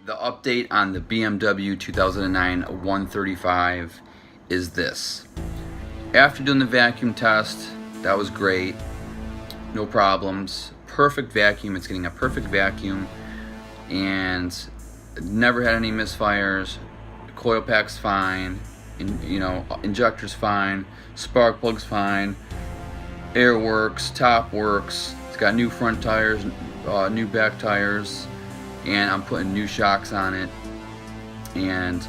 the update on the BMW 2009 135 is this. After doing the vacuum test, that was great, no problems, perfect vacuum. It's getting a perfect vacuum and never had any misfires. Coil pack's fine, injector's fine, spark plug's fine, air works, top works. It's got new front tires, new back tires, and I'm putting new shocks on it. And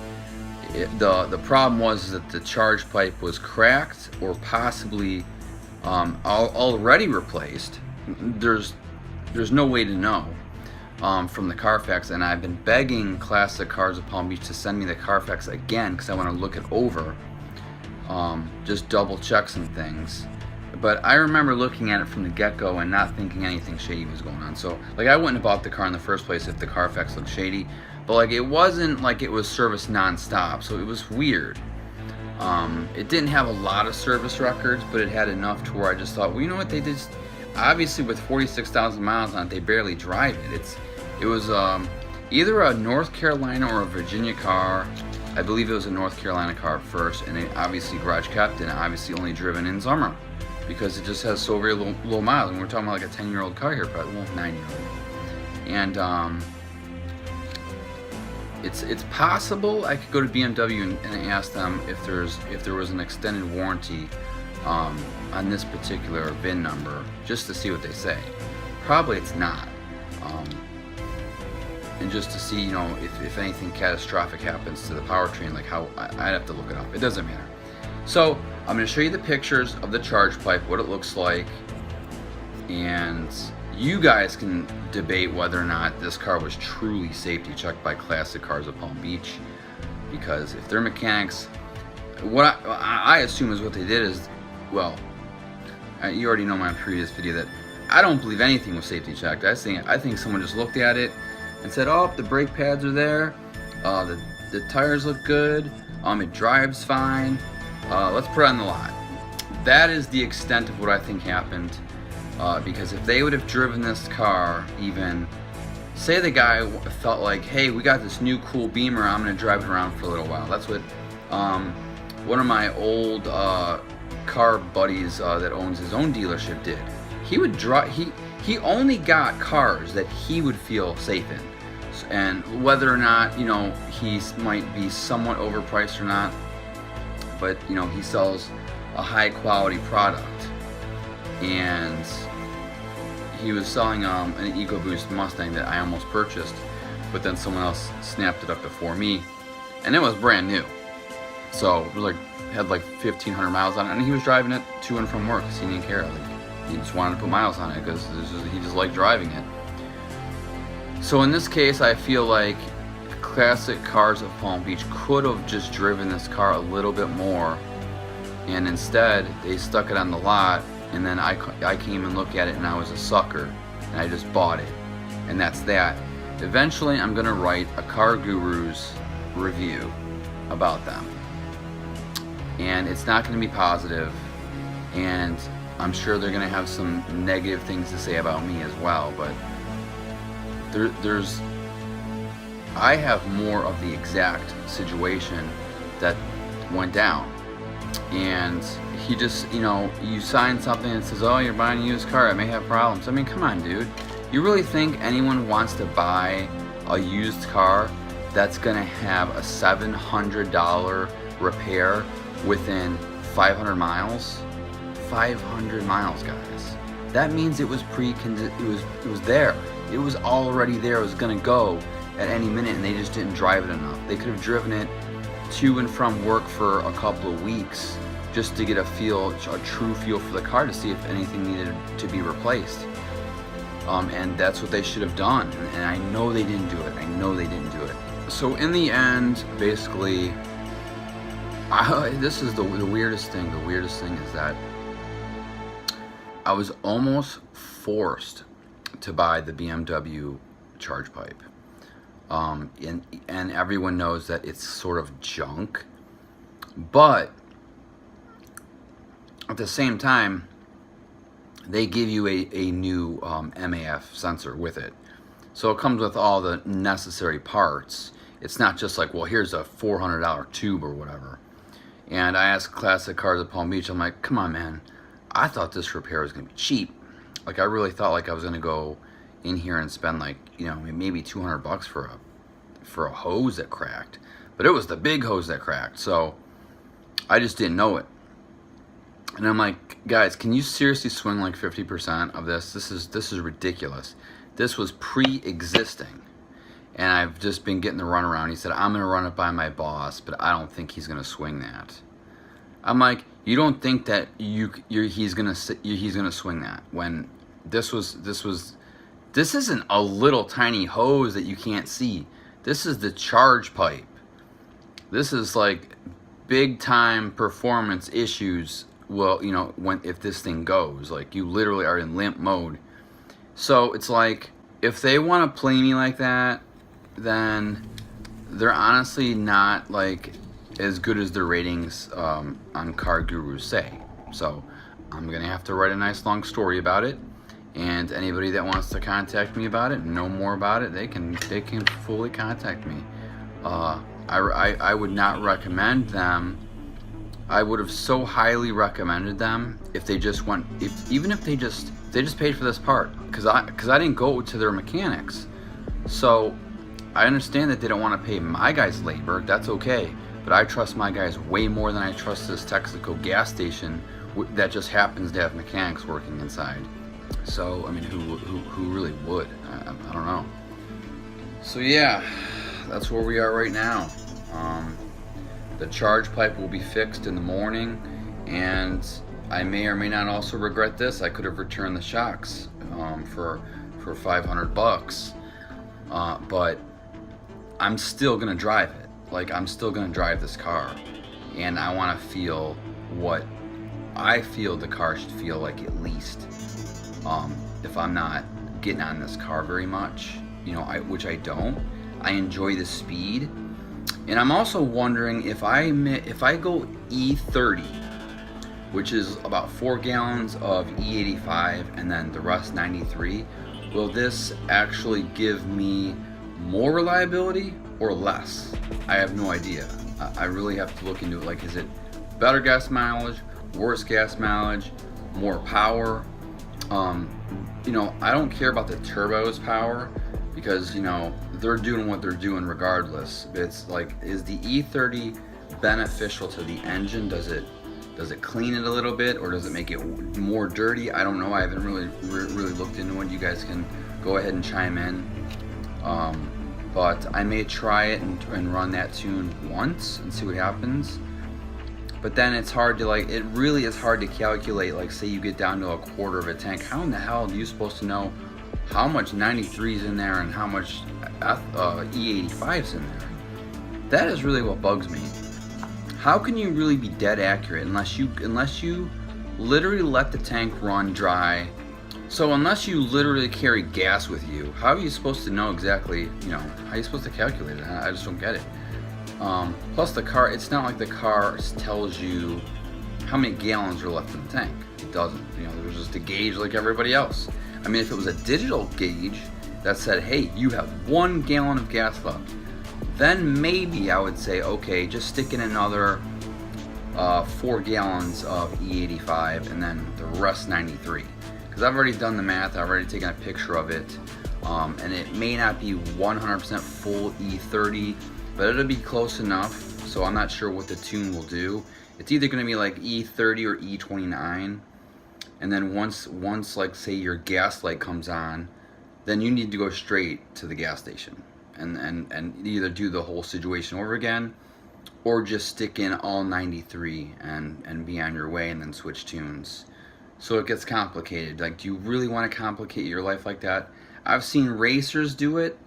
the problem was that the charge pipe was cracked or possibly already replaced. There's no way to know from the Carfax, and I've been begging Classic Cars of Palm Beach to send me the Carfax again because I want to look it over, just double check some things. But I remember looking at it from the get-go and not thinking anything shady was going on. So, like, I wouldn't have bought the car in the first place if the Carfax looked shady. But, like, it wasn't like it was serviced non-stop, so it was weird. It didn't have a lot of service records, but it had enough to where I just thought, well, you know what, they did. Obviously, with 46,000 miles on it, they barely drive it. It was either a North Carolina or a Virginia car. I believe it was a North Carolina car first, and it obviously garage kept and obviously only driven in summer, because it just has so very low miles. And we're talking about like a 10-year-old car here, probably, well, 9-year-old. And it's possible I could go to BMW and ask them if there was an extended warranty on this particular VIN number, just to see what they say. Probably it's not. And just to see, if anything catastrophic happens to the powertrain, like how I'd have to look it up. It doesn't matter. So I'm going to show you the pictures of the charge pipe, what it looks like, and you guys can debate whether or not this car was truly safety checked by Classic Cars of Palm Beach. Because if they're mechanics, what I assume is what they did is, well, you already know my previous video that I don't believe anything was safety checked. I think someone just looked at it and said, oh, the brake pads are there, the tires look good, it drives fine. Let's put it on the lot. That is the extent of what I think happened, because if they would have driven this car, even say the guy felt like, hey, we got this new cool Beamer, I'm gonna drive it around for a little while. That's what one of my old car buddies that owns his own dealership did. He would drive. He only got cars that he would feel safe in, and whether or not he might be somewhat overpriced or not, but he sells a high quality product. And he was selling an EcoBoost Mustang that I almost purchased, but then someone else snapped it up before me, and it was brand new. So it was had 1,500 miles on it, and he was driving it to and from work because he didn't care. He just wanted to put miles on it because he just liked driving it. So in this case, I feel like Classic Cars of Palm Beach could have just driven this car a little bit more, and instead they stuck it on the lot, and then I came and looked at it and I was a sucker and I just bought it, and that's that. Eventually I'm gonna write a Car Gurus review about them, and it's not gonna be positive, and I'm sure they're gonna have some negative things to say about me as well, but I have more of the exact situation that went down. And he just, you sign something that says, oh, you're buying a used car, it may have problems. I mean, come on, dude. You really think anyone wants to buy a used car that's gonna have a $700 repair within 500 miles? 500 miles, guys. That means it was it was there. It was already there. It was gonna go at any minute, and they just didn't drive it enough. They could have driven it to and from work for a couple of weeks just to get a true feel for the car, to see if anything needed to be replaced. And that's what they should have done. And I know they didn't do it. So in the end, basically, this is the weirdest thing. The weirdest thing is that I was almost forced to buy the BMW charge pipe. And everyone knows that it's sort of junk, but at the same time, they give you a new MAF sensor with it. So it comes with all the necessary parts. It's not just like, well, here's a $400 tube or whatever. And I asked Classic Cars at Palm Beach, I'm like, come on, man. I thought this repair was going to be cheap. Like, I really thought like I was going to go in here and spend like, you know, maybe $200 for a hose that cracked. But it was the big hose that cracked. So I just didn't know it. And I'm like, guys, can you seriously swing like 50% of this? This is ridiculous. This was pre-existing. And I've just been getting the runaround. He said, I'm going to run it by my boss, but I don't think he's going to swing that. I'm like, you don't think that he's going to swing that when this isn't a little tiny hose that you can't see. This is the charge pipe. This is like big time performance issues. Well, you know, if this thing goes, like you literally are in limp mode. So it's like, if they want to play me like that, then they're honestly not like as good as their ratings on Car Gurus say. So I'm gonna have to write a nice long story about it, and anybody that wants to contact me about it, know more about it, they can fully contact me. I would not recommend them. I would have so highly recommended them if they just went, even if they just paid for this part, because I didn't go to their mechanics. So I understand that they don't want to pay my guys labor. That's okay, but I trust my guys way more than I trust this Texaco gas station that just happens to have mechanics working inside. So I mean, who really would? I don't know. So yeah, that's where we are right now. The charge pipe will be fixed in the morning, and I may or may not also regret this. I could have returned the shocks for $500, but I'm still gonna drive it. Like, I'm still gonna drive this car, and I want to feel what I feel the car should feel like, at least. If I'm not getting on this car very much, you know, which I don't. I enjoy the speed. And I'm also wondering if I go E30, which is about 4 gallons of E85 and then the rest 93, will this actually give me more reliability or less? I have no idea. I really have to look into it. Like, is it better gas mileage, worse gas mileage, more power? You know, I don't care about the turbo's power, because, you know, they're doing what they're doing regardless. It's like, is the E30 beneficial to the engine? Does it clean it a little bit, or does it make it more dirty? I don't know. I haven't really looked into it. You guys can go ahead and chime in. But I may try it and run that tune once and see what happens. But then it's hard to, like, it really is hard to calculate. Like, say you get down to a quarter of a tank. How in the hell are you supposed to know how much 93 is in there and how much E85 is in there? That is really what bugs me. How can you really be dead accurate unless you literally let the tank run dry? So unless you literally carry gas with you, how are you supposed to know exactly, you know, how are you supposed to calculate it? I just don't get it. Plus the car, it's not like the car tells you how many gallons are left in the tank. It doesn't. You know, there's just a gauge like everybody else. I mean, if it was a digital gauge that said, hey, you have 1 gallon of gas left, then maybe I would say, okay, just stick in another 4 gallons of E85 and then the rest 93. Because I've already done the math, I've already taken a picture of it, and it may not be 100% full E30, but it'll be close enough. So I'm not sure what the tune will do. It's either going to be like E30 or E29. And then once like, say your gas light comes on, then you need to go straight to the gas station and either do the whole situation over again, or just stick in all 93 and be on your way and then switch tunes. So it gets complicated. Like, do you really want to complicate your life like that? I've seen racers do it.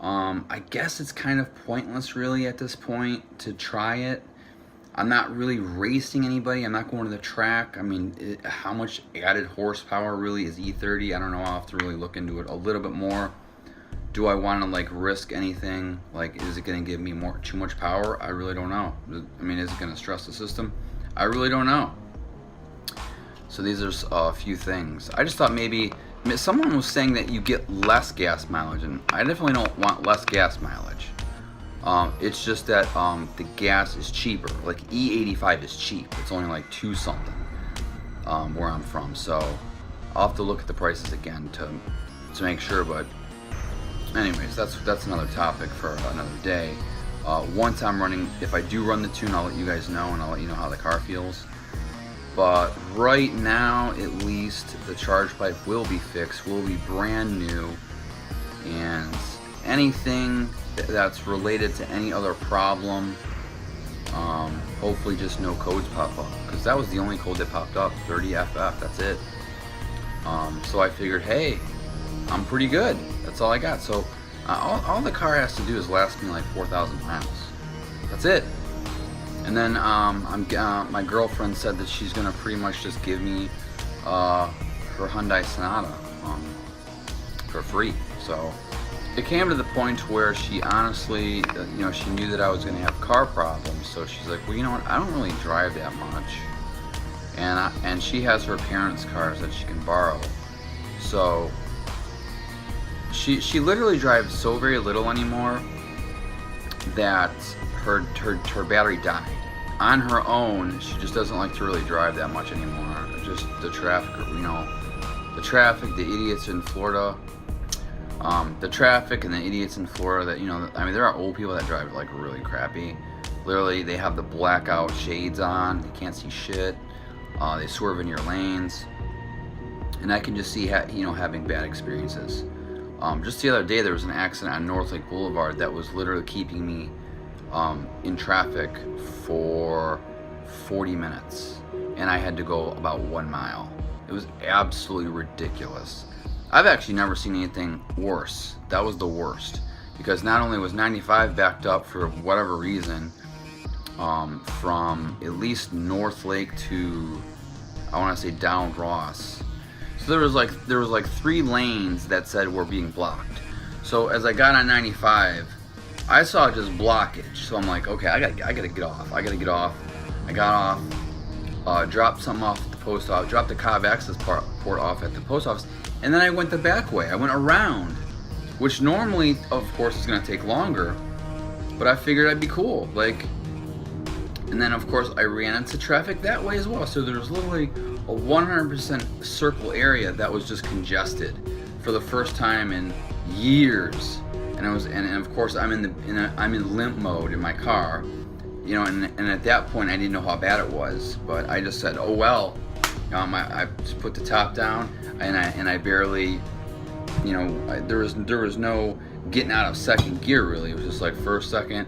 I guess it's kind of pointless really at this point to try it. I'm not really racing anybody. I'm not going to the track. I mean, how much added horsepower really is E30? I don't know. I'll have to really look into it a little bit more. Do I want to, like, risk anything? Like, is it going to give me too much power? I really don't know. I mean, is it going to stress the system? I really don't know. So these are a few things. I just thought maybe someone was saying that you get less gas mileage, and I definitely don't want less gas mileage. It's just that the gas is cheaper. Like E85 is cheap. It's only like 2 something where I'm from. So I'll have to look at the prices again to make sure. But anyways, that's another topic for another day. Once I'm running, if I do run the tune, I'll let you guys know, and I'll let you know how the car feels. But right now, at least, the charge pipe will be fixed, will be brand new, and anything that's related to any other problem, hopefully just no codes pop up, because that was the only code that popped up, 30FF, that's it. So I figured, hey, I'm pretty good, that's all I got. So all the car has to do is last me like 4,000 miles, that's it. And then my girlfriend said that she's gonna pretty much just give me her Hyundai Sonata for free. So it came to the point where she honestly, she knew that I was gonna have car problems. So she's like, well, you know what? I don't really drive that much, and she has her parents' cars that she can borrow. So she literally drives so very little anymore that her battery died. On her own, she just doesn't like to really drive that much anymore. Just the traffic, the traffic, the idiots in Florida, the traffic and the idiots in Florida that, I mean, there are old people that drive like really crappy. Literally, they have the blackout shades on, they can't see shit, they swerve in your lanes, and I can just see, having bad experiences. Just the other day, there was an accident on North Lake Boulevard that was literally keeping me in traffic for 40 minutes, and I had to go about 1 mile. It was absolutely ridiculous. I've actually never seen anything worse. That was the worst, because not only was 95 backed up for whatever reason, from at least North Lake to, I want to say, down Ross. So there was like 3 lanes that said were being blocked. So as I got on 95, I saw just blockage. So I'm like, okay, I gotta get off. I got off, dropped something off at the post office, dropped the Cobb access port off at the post office, and then I went the back way. I went around, which normally, of course, is gonna take longer, but I figured I'd be cool. And then of course I ran into traffic that way as well. So there was literally a 100% circle area that was just congested for the first time in years. And of course I'm in limp mode in my car, and at that point I didn't know how bad it was, but I just said, oh well, I just put the top down, and I barely, there was no getting out of second gear really. It was just like first, second,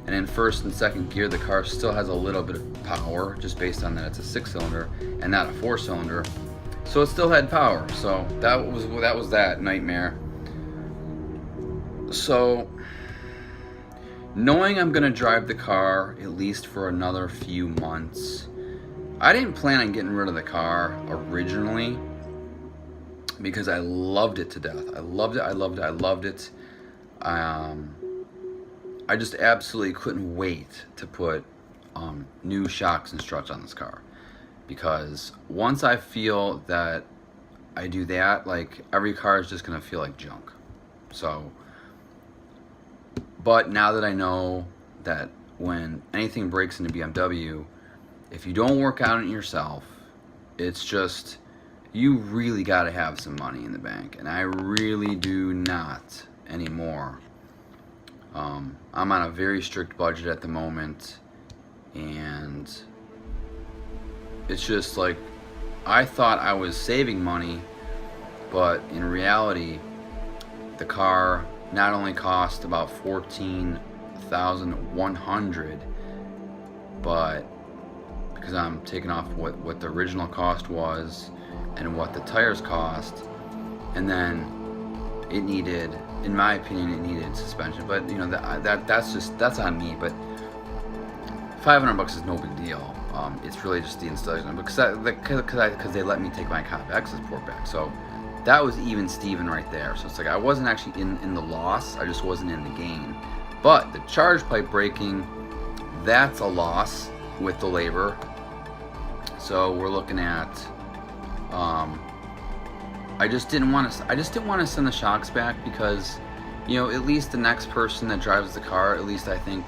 and in first and second gear the car still has a little bit of power, just based on that it's a 6-cylinder and not a 4-cylinder, so it still had power. So that was that nightmare. So, knowing I'm going to drive the car at least for another few months, I didn't plan on getting rid of the car originally, because I loved it to death. I loved it. I just absolutely couldn't wait to put new shocks and struts on this car, because once I feel that I do that, like, every car is just going to feel like junk. So, but now that I know that when anything breaks in a BMW, if you don't work out on it yourself, it's just, you really got to have some money in the bank, and I really do not anymore. I'm on a very strict budget at the moment, and it's just like, I thought I was saving money, but in reality, the car not only cost about $14,100, but because I'm taking off what the original cost was and what the tires cost, and then it needed, in my opinion, it needed suspension. But that's on me. But $500 is no big deal. It's really just the installation, because they let me take my Cobb access port back. So that was even Steven right there. So it's like I wasn't actually in the loss, I just wasn't in the gain. But the charge pipe breaking, that's a loss with the labor. So we're looking at I just didn't want to send the shocks back because, you know, at least the next person that drives the car, at least I think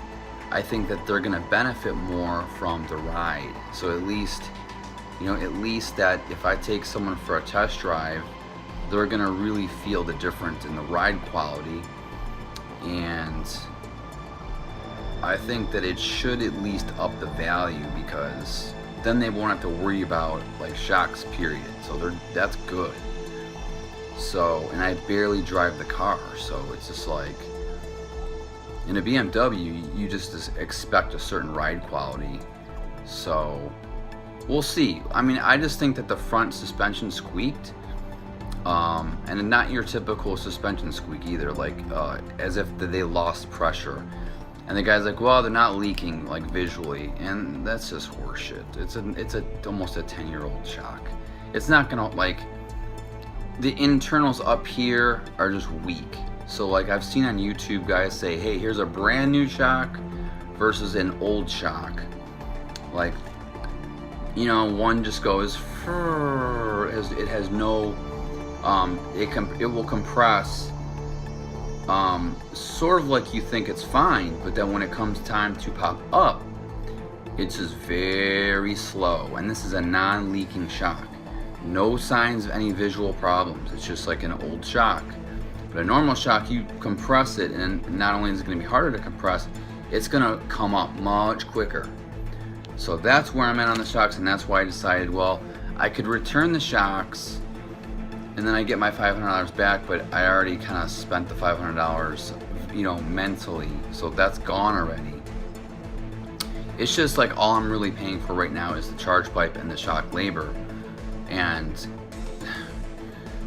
that they're gonna benefit more from the ride. So at least, you know, at least that if I take someone for a test drive, they're gonna really feel the difference in the ride quality. And I think that it should at least up the value, because then they won't have to worry about like shocks, period. So that's good. So, and I barely drive the car, so it's just like, in a BMW, you just expect a certain ride quality. So, we'll see. I mean, I just think that the front suspension squeaked, and not your typical suspension squeak either, like as if they lost pressure. And the guy's like, well, they're not leaking like visually, and that's just horseshit. It's almost a 10-year-old shock. It's not gonna, like, the internals up here are just weak. So like I've seen on YouTube guys say, hey, here's a brand new shock versus an old shock. Like, you know, one just goes, it has no, it will compress, sort of like you think it's fine, but then when it comes time to pop up, it's just very slow. And this is a non-leaking shock. No signs of any visual problems. It's just like an old shock. But a normal shock, you compress it, and not only is it going to be harder to compress, it's going to come up much quicker. So that's where I'm at on the shocks, and that's why I decided, well, I could return the shocks, and then I get my $500 back, but I already kind of spent the $500, you know, mentally. So that's gone already. It's just like all I'm really paying for right now is the charge pipe and the shock labor. And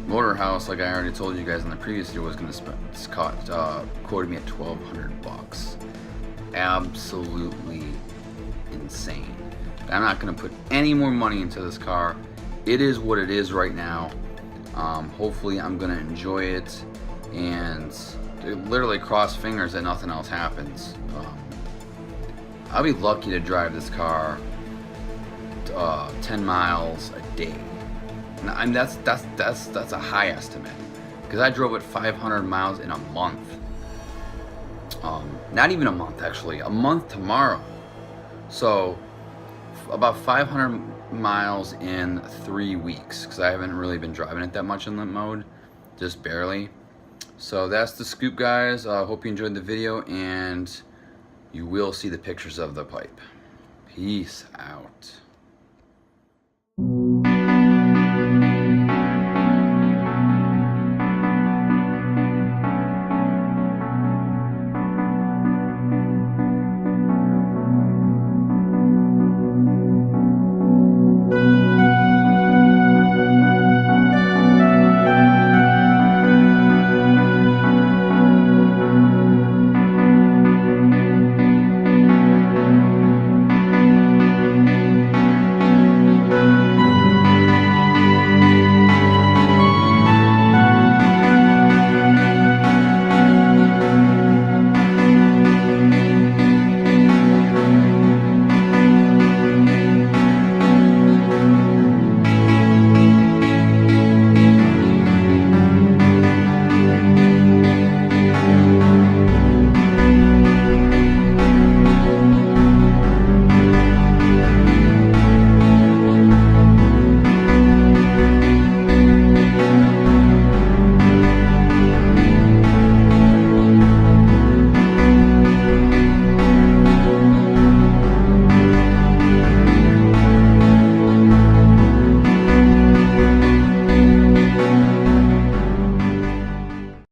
Motor House, like I already told you guys in the previous video, was going to quoted me at $1,200. Absolutely insane. I'm not going to put any more money into this car. It is what it is right now. Hopefully I'm going to enjoy it, and literally cross fingers that nothing else happens. I'll be lucky to drive this car 10 miles a day. And that's a high estimate, because I drove it 500 miles in a month. Not even a month, actually, a month tomorrow. So about 500 miles in 3 weeks, because I haven't really been driving it that much in limp mode, just barely. So that's the scoop, guys. Hope you enjoyed the video, and you will see the pictures of the pipe. Peace out.